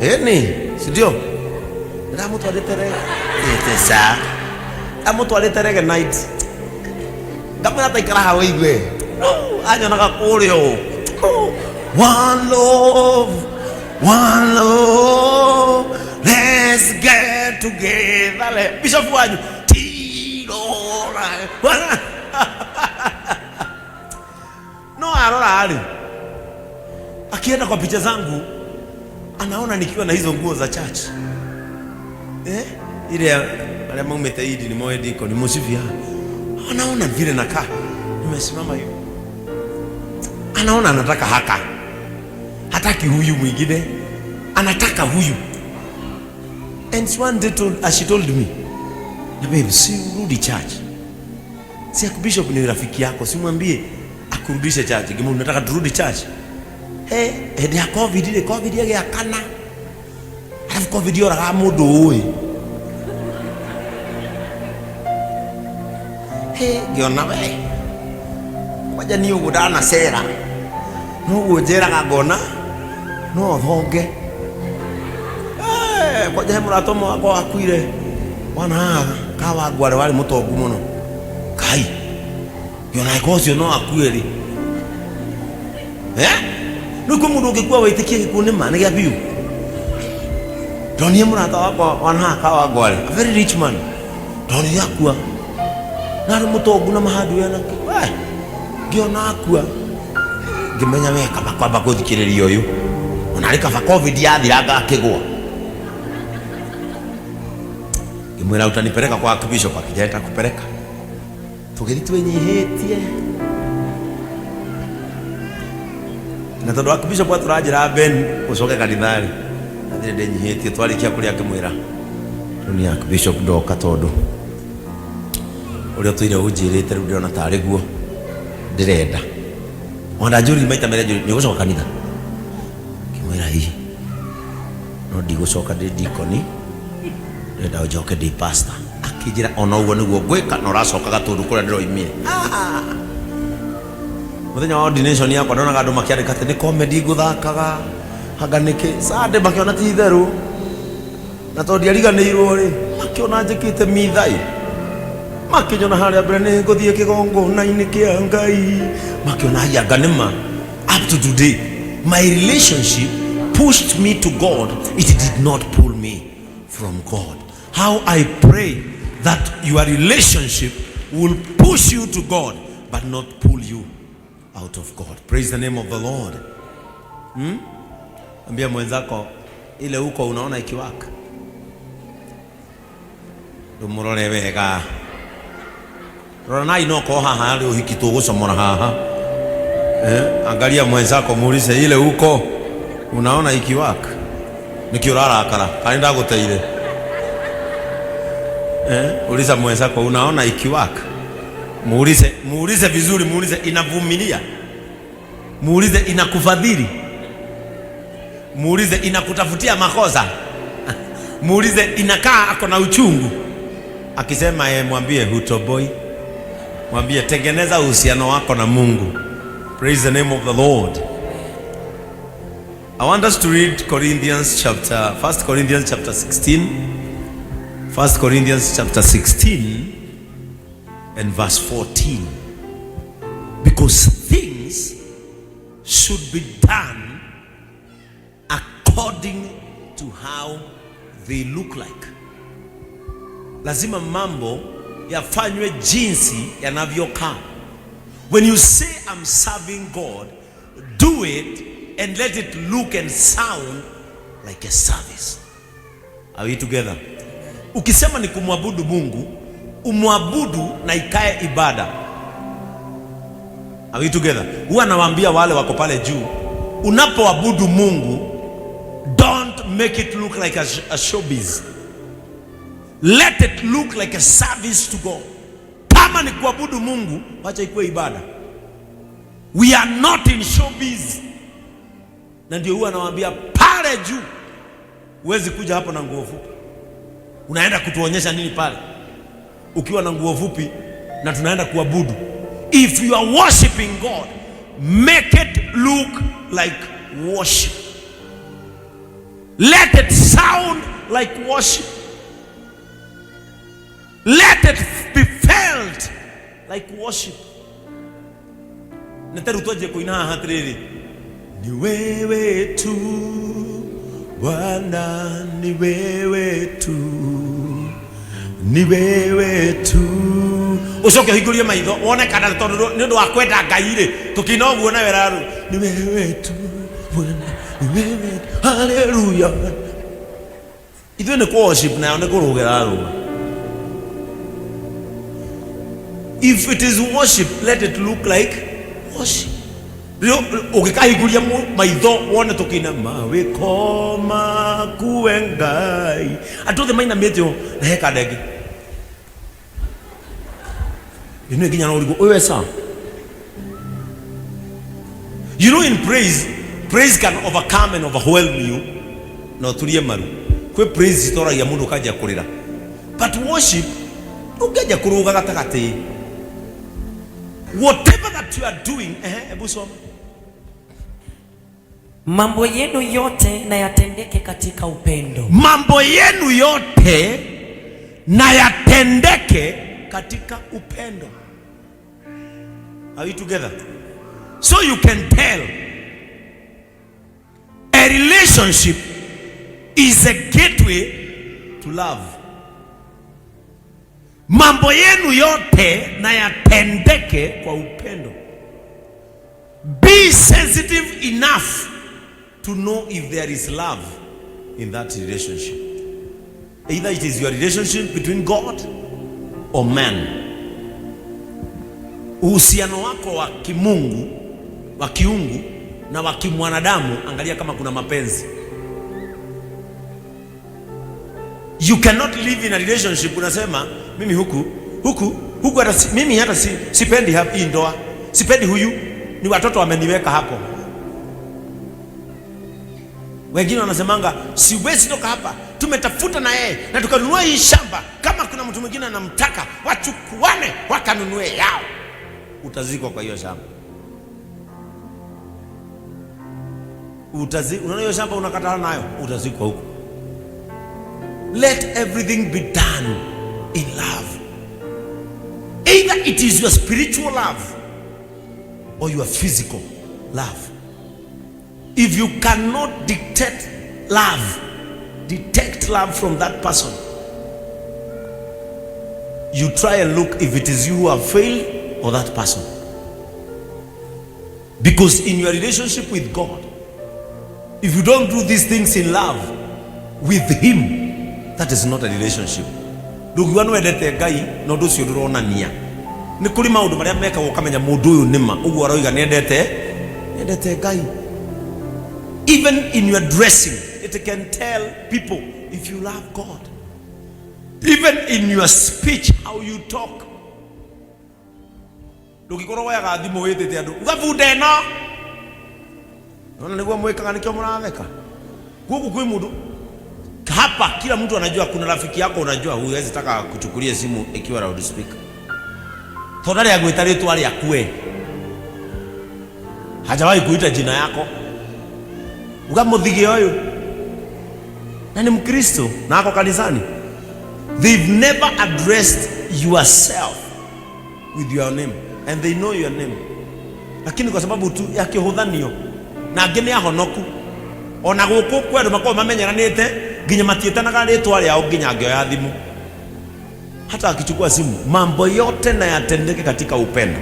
si ndio? Ndio mtu alitere etesa. Mtu alitere night. Kama hata ikara haweigwe. Anya nakakurio. One love, let's get together. Bishop wanyu Tirora. No arora ali. Akienda kwa picha zangu anaona nikiwa na hizo nguo za church. Ile ale mumetaidi ni moyo diko ni musifia. Anaona vile nakaa. Nimesimama hiyo. Anaona anataka haka. Hataki huyu mwingine. Anataka huyu. And one day she told me, babe, si urudi church. Si Bishop ni rafiki yako, si mwambie akurudishe church. Kama unataka turudi church. Hedi ya COVID yake yakana. Alafu COVID yora kama mundu oi. Giona we. Waja ni ugudana sera. No ujera kagona. No thonge. Kwa jahe muratomo wako akwire. Wana kawa gware wali mutongu muno. Kai. Giona ikocio no akwiri. Nuko mundu ungekuwa waitikie gikunima ni gyabiu. Donie murata wako wana kawa gware. A very rich man. Donie yakua. Nari mutongu na mahadu yana. Giona akua. Ngimenya weka bakwamba kuthikiriria uyu. Onari kaba COVID yathiraga akigwa. Ngimwira utanipeleka kwa Bishop akijeta kupeleka. Tugeri twenyihitie. Na tondu wa Bishop aturajira Ben ucoke kanithari. Athire ndenyihitie twarikia kuri akimwira. Tuni ya Bishop ndoka tondu. Uria tuire unjirite riu ndiona tari guo. Ndirenda. Ona juri maita mere juri nigucoka kanitha. Kimwira hii. No ndigucoka ndi dikoni. Ndenda ujoke ndi pastor. Akijira ona ugo niguo gwika no racoka gatundu kuria ndiroimire. Muthenya wa ordination yakwa ndona andu makiandika ati ni comedy guthakaga. Haganike sande makiona ti theru. Na tondi ariganirwo ri makiona njikite mithai. Makinyona haria mbere ni nguthie kigongo na ini kia Ngai. Makiona yaganima. Up to today my relationship pushed me to God. It did not pull me from God. How I pray that your relationship will push you to God but not pull you out of God. Praise the name of the Lord. Ambia mwenzako ile huko unaona ikiwaka. Dumurore wega. Rona inoko haha leo hiki tugusomora haha. Angalia mwenzako muulize ile huko unaona ikiwaka. Nikiurara akara. Kaenda guteire. Uliza mwenzako unaona ikiwaka. Muulize vizuri, muulize inavumilia. Muulize inakufadhili. Muulize inakutafutia makosa. Muulize inakaa ako na uchungu. Akisema mwambie hutoboi. Mwambie tengeneza uhusiano wako na Mungu. Praise the name of the Lord. I want us to read 1 Corinthians chapter 16. 1 Corinthians chapter 16 and verse 14. Because things should be done according to how they look like. Lazima mambo yafanywe jinsi yanavyokaa. When you say I'm serving God, do it and let it look and sound like a service. Are we together? Ukisema ni kumwabudu Mungu, umwabudu na ikae ibada. Are we together? Huwa nawaambia wale wako pale juu, unapoabudu Mungu, don't make it look like a showbiz. Let it look like a service to God. Kama ni kuabudu Mungu, wacha ikuwe ibada. We are not in showbiz. Na ndio huwa nawaambia pale juu, huwezi kuja hapo na nguo fupi. Unaenda kutuonyesha nini pale? Ukiwa na nguo fupi na tunaenda kuabudu. If you are worshiping God, make it look like worship. Let it sound like worship. Let it be felt like worship. Neteru toje kuina hatriri. Ni wewe tu Bwana, ni wewe tu, ni wewe tu. Ucoke higurie maitho wone kana tondu ni ndu wa kwenda Ngai ri tukina uguo na weraru. Ni wewe tu Bwana, ni wewe. Hallelujah. Ithu ni worship na ni kurugera ru. If it is worship, let it look like worship. Ukikahiguria maitho wone tukina mawe koma kuengai atothe maina metyo na heka ndege ino ginya no rigo owe sa. You know, in praise can overcome and overwhelm you. No tulie maru kwe praise itora ya mundu kaja kurira, but worship ukaja kuruga gatagati. Whatever that you are doing, ebu soma. Mambo yenu yote na yatendeke katika upendo. Mambo yenu yote na yatendeke katika upendo. Are we together? So you can tell a relationship is a gateway to love. Mambo yenu yote na yatendeke kwa upendo. Be sensitive enough to know if there is love in that relationship. Either it is your relationship between God or man. Uhusiano wako wa kimungu, wa kiungu na wa kimwanadamu, angalia kama kuna mapenzi. You cannot live in a relationship unasema mimi huku hata mimi hata sipendi hii ndoa, sipendi huyu, ni watoto wameniweka hapo. Wengine wanasemanga siwezi toka hapa, tumetafuta na yeye na tukanunua hii shamba, kama kuna mtu mwingine anamtaka wachukuane wakanunue yao. Utazikwa kwa hiyo shamba. Unaona hiyo shamba unakatana nayo, utazikwa huko. Let everything be done in love. Either it is your spiritual love or your physical love. If you cannot detect love from that person, you try and look if it is you who have failed or that person. Because in your relationship with God, if you don't do these things in love with Him, that is not a relationship. Ndugu wendete Ngai no ndu cio ndurona nia. Ni kuri maundu maria meka ukamenya mundu uyu nima uguo aroiga ni endete Ngai. Even in your dressing, it can tell people if you love God. Even in your speech, how you talk. Ndugikoro wayaga thimu witete andu ugafunde no. Nona niguo mwikaga nikio muratheka. Guku kwi mundu hapa, kila mtu anajua. Kuna rafiki yako unajua huyu hawezi taka kuchukulia simu ikiwa loud speaker. Tondari ya gwita ritwa ria kwe. Hajawahi kuita jina yako. Ugamuthige oyo. Na ni Mkristo na ako kanisani. They've never addressed yourself with your name and they know your name. Lakini kwa sababu tu ya kihudhanio na ngene ya honoku, ona guku kweru makao mamenyeranite nginya matietanaga ritwa riao nginya ngioya thimu. Hata akichukua simu, mambo yote na yatendeke katika upendo.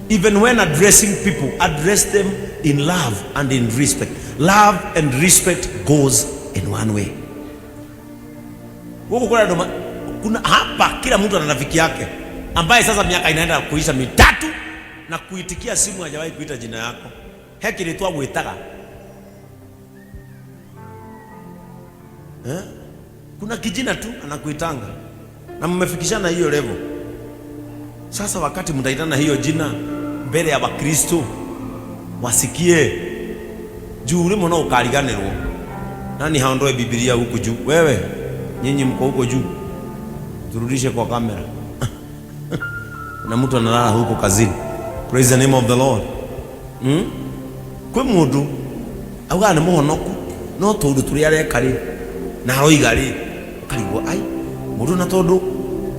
Even when addressing people, address them in love and in respect. Love and respect goes in one way. Kuna hapa kila mtu ana rafiki yake ambaye sasa miaka inaenda kuisha 3 na kuitikia simu hajawahi kuita jina yako. Heki ni twa gwitaga. Kuna kijina tu anakuitanga na mmefikishana hiyo level. Sasa wakati mtaitana hiyo jina mbele ya Wakristo wasikie juu limo na ukariganirwo. Nani haondoe Biblia huko juu? Wewe, nyinyi mko huko juu. Turudishe kwa kamera. Na mtu analala huko kazini. Praise the name of the Lord. Kwa mundu auga ni muhonoku no tondu turi areka ri na roiga ri ukarigwo ai mundu na tondu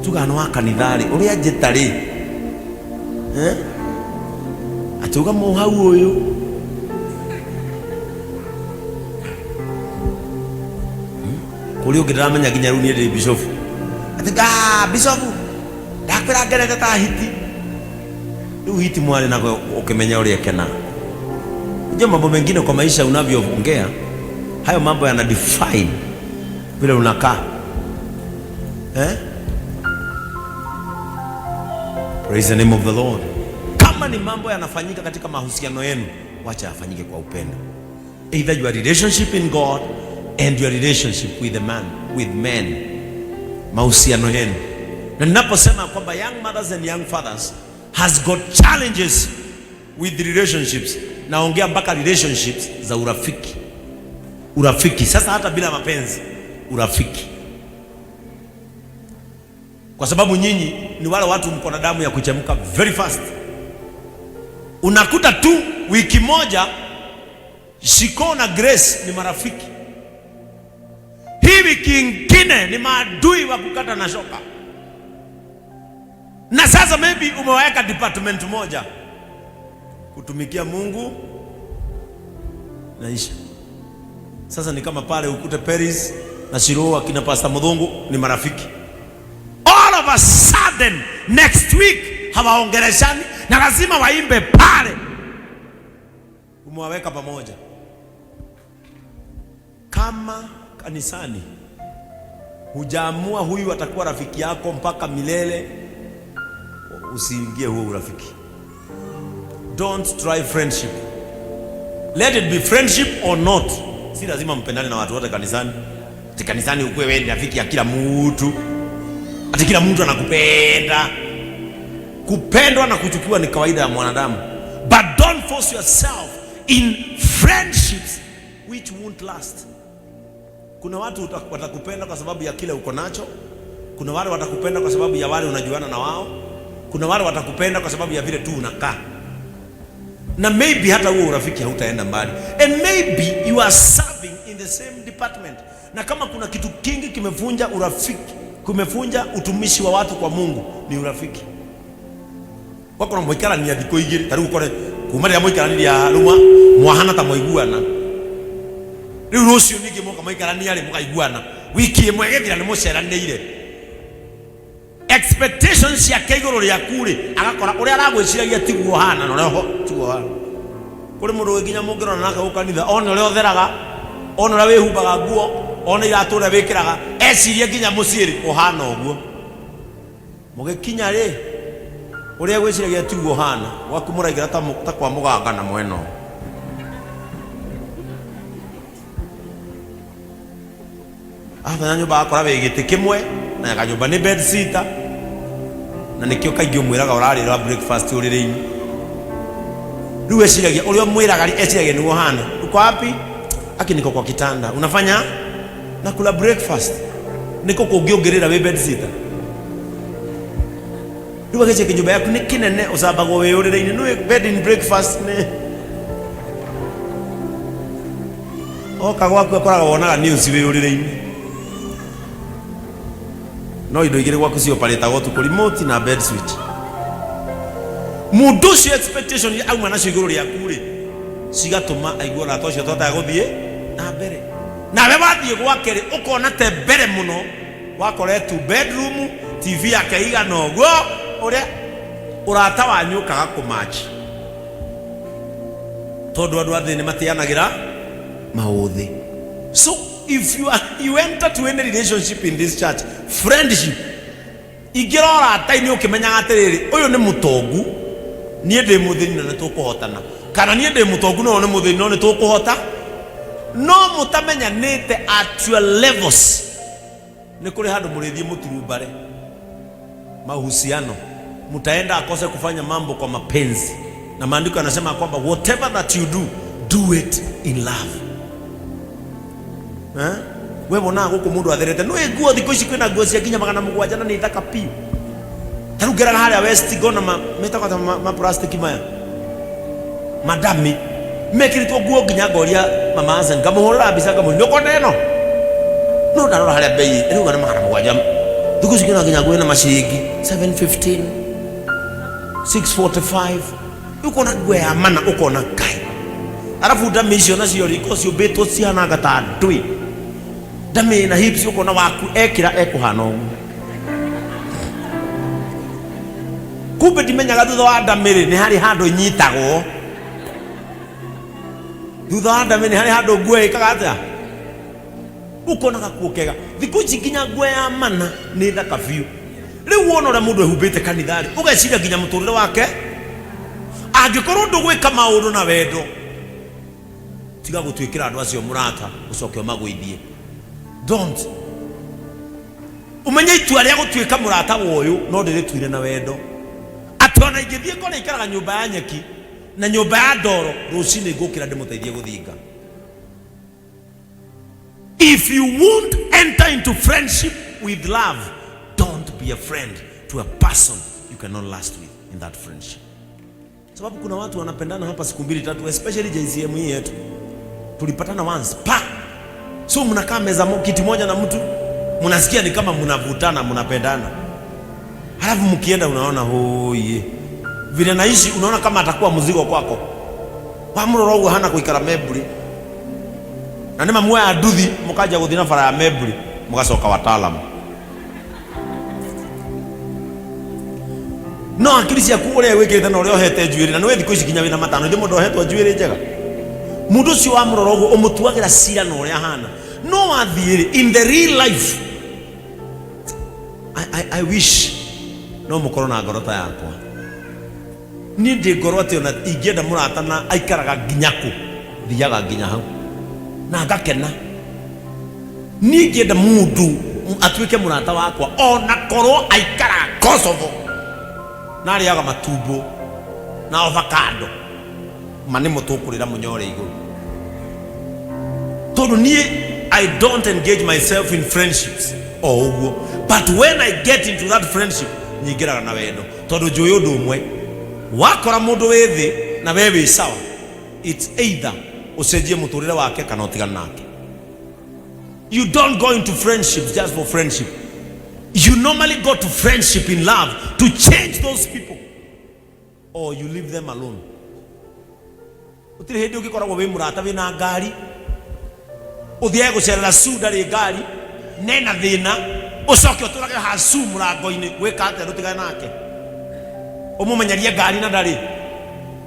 tuga no akanitha ri uri ajita ri atuga mo hau uyu kuri ugiramenya ginya runi ndi bishop atiga bishop ndakwira ngerete ta hiti riu hiti mwale na ukimenya uri ekena. Ndio mambo mengine kwa maisha unavyoongea, hayo mambo yana define vile unakaa. Praise the name of the Lord. Kama ni mambo yanafanyika katika mahusiano yenu, wacha yafanyike kwa upendo. Either your relationship in God and your relationship with men. Mahusiano yenu. Na ninaposema kwamba young mothers and young fathers has got challenges with the relationships, naongea mpaka relationships za urafiki. Urafiki sasa hata bila mapenzi, urafiki. Kwa sababu nyinyi ni wale watu mko na damu ya kuchemka very fast. Unakuta tu wiki moja Shiko na Grace ni marafiki, hii wiki nyingine ni maadui wa kukata na shoka. Na sasa maybe umeweka department moja kutumikia Mungu naisha. Sasa ni kama pale ukute Paris na Shiro akina Pastor Mudhungu ni marafiki. All of a sudden next week hawaongeleshani na lazima waimbe pale. Umewaweka pamoja. Kama kanisani hujaamua huyu atakuwa rafiki yako mpaka milele, usiingie huo urafiki. Don't try friendship. Let it be friendship or not. Si lazima mpendane na watu wote kanisani. Ati kanisani ukue wewe ni rafiki ya kila mtu. Ati kila mtu anakupenda. Kupendwa na kuchukiwa ni kawaida ya mwanadamu. But don't force yourself in friendships which won't last. Kuna watu watakupenda kwa sababu ya kile uko nacho. Kuna wale watakupenda kwa sababu ya wale unajuana na wao. Kuna wale watakupenda kwa sababu ya vile tu unakaa. Na maybe hata huo urafiki hautaenda mbali. And maybe you are serving in the same department. Na kama kuna kitu kingi kimevunja urafiki, kumevunja utumishi wa watu kwa Mungu, ni urafiki. Wako na mwikara ni adiko igiri, tari ukore kumari ya mwikara ni ya rumwa mwahana ta mwaiguana. Riu rucio ningi moka mwikara ni yale mukaiguana. Wiki imwe gethira ni muceranire. Expectations ya kegoro ya kure agakora uri aragwiciragia tiguo hana no reho tiguo hana kuri mundu wikinya mungiro na naka ukanitha ona uri otheraga ona uri wihumbaga nguo ona iratura wikiraga eciria nginya muciiri uhana uguo mugikinya ri uri agwiciragia tiguo hana wakumuraigira ta kwa muganga na mweno nyumba akora wigite kimwe na kanyumba ni bed sitter na nikio kaingi umwiraga urarira breakfast urire-ini riu eciragia uria mwiraga eciragia ni hana uko wapi aki niko kwa kitanda unafanya na kula breakfast niko kungiongerera we bed sitter riu agece kinyumba yaku ni kinene ucambagwo we urire-ini no bed and breakfast ne oka gwaku akoraga wonaga news we urire-ini no indo igire gwaku cio pareta gotu ku remote na bed switch mundu cio expectation ya auma nacio iguru ria kuri cigatuma aigua na tocio tota guthie na mbere na we wathie gwakere ukona te mbere muno wakore tu bedroom TV yake igana uguo uria urata wanyu kaga kumachi tondu andu athi ni matianagira mauthi. So if you enter to any relationship in this church, friendship, igirora ataini ukimenya atiriri uyu ni mutongu nie ndi muthini na nitukuhotana kana nie ndi mutongu no ni muthini no nitukuhota no mutamenyanite at your levels ni kuri handu murithie muturumbare mahusiano mutaenda akose kufanya mambo kwa mapenzi na maandiko yanasema kwamba whatever that you do it in love. Wewe bona guku mundu atherete no nguo thiko ici kwina nguo cia kinya 700 na ni thaka pi tarugera haria west gona meta kwa ma plastic maya madami mekiritwo nguo nginya ngoria mama Hassan ngamuhurira mbica ngamuria nukona ino no ndarora haria bei riu gana magana mugwanja thiku cikina nginya nguo na maciringi 715 645 ukona nguo ya mana ukona kai arafu ndame icio nacio riko ciumbitwo ciana gata ndui ndame na hips ukona waku ekira ekuhana ugu kumbe ndimenyaga thutha wa ndamiri ni hari handu nyitagwo thutha wa ndamiri ni hari handu nguo ikaga atia ukona gakuokega thiku nginya nguo ya mana ni thaka biu riu wona ura mundu ehumbite kanithari ugeciria nginya muturire wake angikorwo ndugwika maundu na wendo tiga gutwikira andu acio murata ucoke magwithie don't umenye itua ria gutwika murata woyu no ndiritwire na wendo atona ingithie kora ikaraga nyumba ya nyeki na nyumba ya ndoro rucini ngukira ndimuteithie guthinga. If you won't enter into friendship with love, don't be a friend to a person you cannot last with in that friendship. Sababu kuna watu wanapendana hapa siku mbili tatu, especially JCM hii yetu. Tulipatana once, pa! So mnakaa meza kiti moja na mtu, mnasikia ni kama mnavutana, mnapendana. Halafu mkienda unaona hoye. Vile naishi unaona kama atakuwa mzigo kwako. Wamuroro hana kuikara mebuli. Na nima mwe aduthi mukaja guthina fara ya mebuli mugacoka wataalamu. No akiri cia ku uria wikite na uria ohete njuiri na nwe thiko ici kinya wina matano ndi mundu ohetwo njuiri njega mundu cio wa murorogo umutuagira cira na uria hana no wathiire in the real life. I wish no mukorwo na ngoro ta yakwa ni ndi ngoro ati ona ingienda murata na aikaraga nginyaku thiaga nginya hau na ngakena ni ngienda mundu atwike murata wakwa ona korwo aikara Kosovo na ariaga matumbo na avocado mane mutukurira munyore iguru tondu ni I don't engage myself in friendships but when I get into that friendship nyigiraga na wendo tondu njuyu undu umwe wakora mundu withi na wewe sawa it's either ucenjie muturire wake kana utigane nake. You don't go into friendships just for friendship. You normally go to friendship in love to change those people, or you leave them alone. Utiri hindi ugikoragwo wi murata wina ngari uthie gucerera sudari ngari nena thina ucoke uturage ha su murango-ini gwika atia rutigane nake umumenyerie ngari na ndari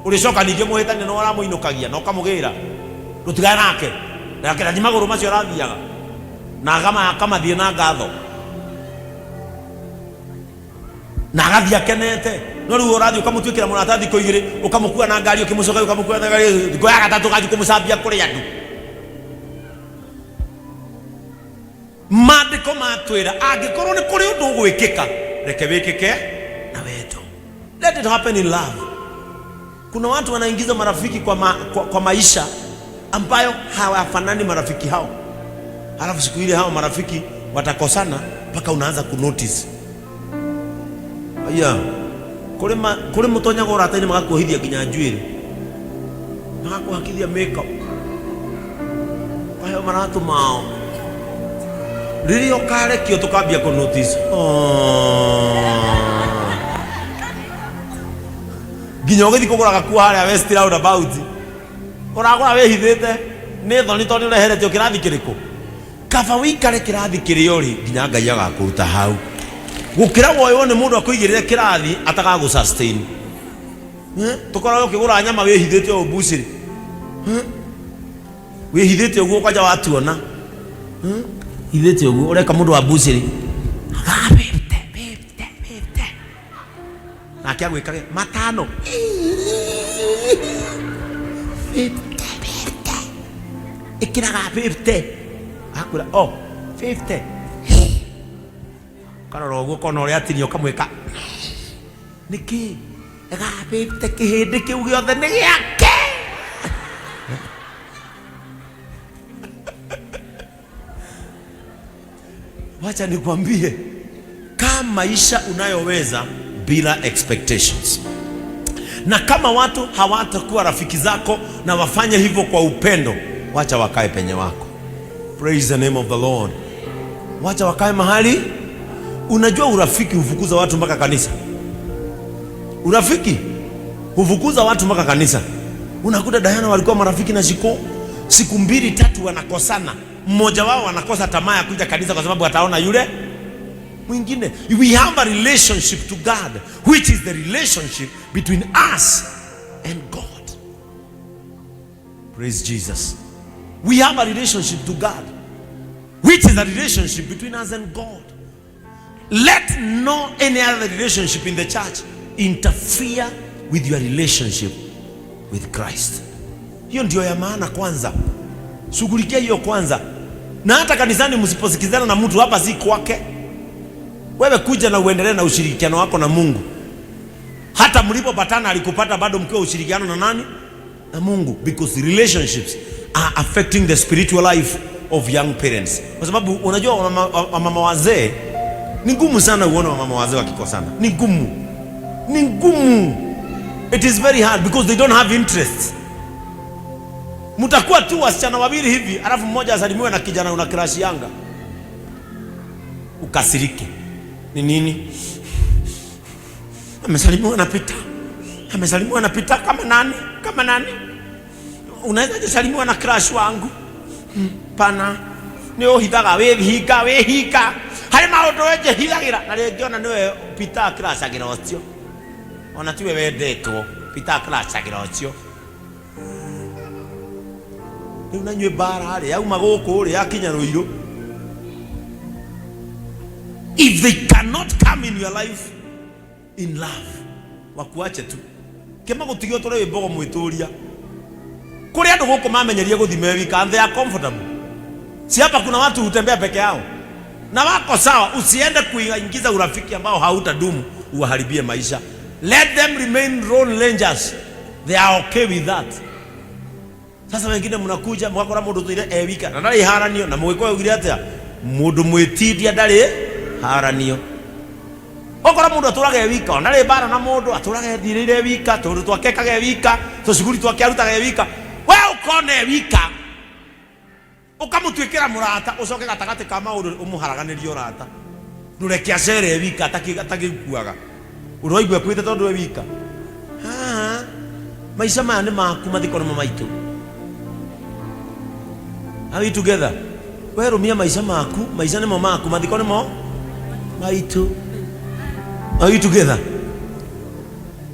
uricoka ninge muhitania no aramuinukagia no kamugira rutigane nake na kira maguru macio arathiaga na kama thie na ngatho na gathia kenete no riu urathi ukamutwikira murata thiko igiri ukamukua na ngari ukimucoka ukamukua na ngari thiko ya gatatu gathi kumucambia kuri andu mandiko matwira angikorwo ni kuri undu ugwikika reke wikike na wendo. Let it happen in love. Kuna watu wanaingiza marafiki kwa maisha ambayo hawafanani marafiki hao, halafu siku ile hao marafiki watakosana mpaka unaanza kunotice aya kule mutonya gora tani magakuhithia kinya njuiri magakuhakithia makeup ayo maratu mao ririo kare kio tukambia ku notice ginya ugithi kuguraga ku haria West Roundabout uragura wehithite ni thoni toni ureherete kirathi kiriku kaba wikare kirathi kirio ri ginya Ngai agakuruta hau gukira woyo ni mundu akuigirire kirathi ataka gu sustain tukora ukigura nyama wehithite o buciri wehithite uguo kwaja watuona ithite uguo ureka mundu wa buciri na kia gwikage matano ikiraga 50 akura 50 kana rogo kono uri atinio kamweka niki ega 50 kihindi kiu giothe ni giake wacha nikwambie kama maisha unayoweza bila expectations Na kama watu hawatakuwa rafiki zako na wafanye hivyo kwa upendo, wacha wakae penye wako. Praise the name of the Lord. Wacha wakae mahali. Unajua urafiki hufukuza watu mpaka kanisa. Urafiki hufukuza watu mpaka kanisa. Unakuta Diana walikuwa marafiki na Shiko, siku 2-3 wanakosana. Mmoja wao anakosa tamaa ya kuja kanisa kwa sababu ataona yule mwingine. We have a relationship to God, which is the relationship between us and God. Praise Jesus. We have a relationship to God, which is a relationship between us and God. Let no any other relationship in the church interfere with your relationship with Christ. Hiyo ndio ya maana kwanza. Shughulikia hiyo kwanza. Na hata kanisani msiposikizana na mtu, hapa si kwake. Wewe kuja na uendelee na ushirikiano wako na Mungu. Hata mlipopatana alikupata bado mkiwa ushirikiano na nani? Na Mungu, because relationships are affecting the spiritual life of young parents. Kwa sababu unajua wamama wazee ni ngumu sana uone wamama wazee wakikosana. Ni ngumu. Ni ngumu. It is very hard because they don't have interests. Mtakuwa tu wasichana wawili hivi, alafu mmoja asalimiwe na kijana una crush yanga. Ukasirike. Ni nini? Amesalimiwa na Peter. Amesalimiwa na Peter kama nani? Kama nani? Unaweza kusalimiwa na crush wangu? Pana. Ni ohithaga we hika. Hari maundu weje hithagira na rengiona niwe Peter crush agira ocio. Ona tiwe wendetwo Peter crush agira ocio. Unanywe bara ri auma guku ri akinya Ruiru. If they cannot come in your life in love, wakuache tu. Kema gutigio tore wimbogo mwituria. Kuri andu guku mamenyerie guthime wika and they are comfortable. Si hapa kuna watu hutembea peke yao. Na wako sawa, usiende kuingiza urafiki ambao hautadumu uharibie maisha. Let them remain lone rangers. They are okay with that. Sasa wengine mnakuja mwakora mundu tuire ewika na ndari haranio na mwiko ugire atia mundu mwitidia ndari haranio. Okora mundu aturage ewika ndari bara na mundu aturage thirire ewika tundu twakekage ewika tucuguri twake arutaga ewika. We ukone ewika ukamutwikira murata ucoke gatagati ka maundu umuharaganirio rata nureke acere ewika atakikuaga uroigwe kwite tondu ewika. Maisha maya ni maku mathikoro maitu. Are we together? We rumia maisha maku, maisha ni maku mathikoro mo maitu. Are you together?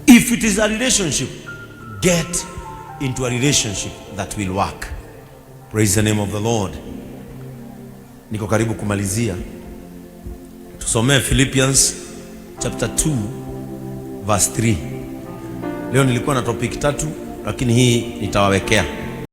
If it is a relationship, get into a relationship that will work. Praise the name of the Lord. Niko karibu kumalizia. Tusomee Philippians chapter 2 verse 3. Leo nilikuwa na topic 3 lakini hii nitawawekea.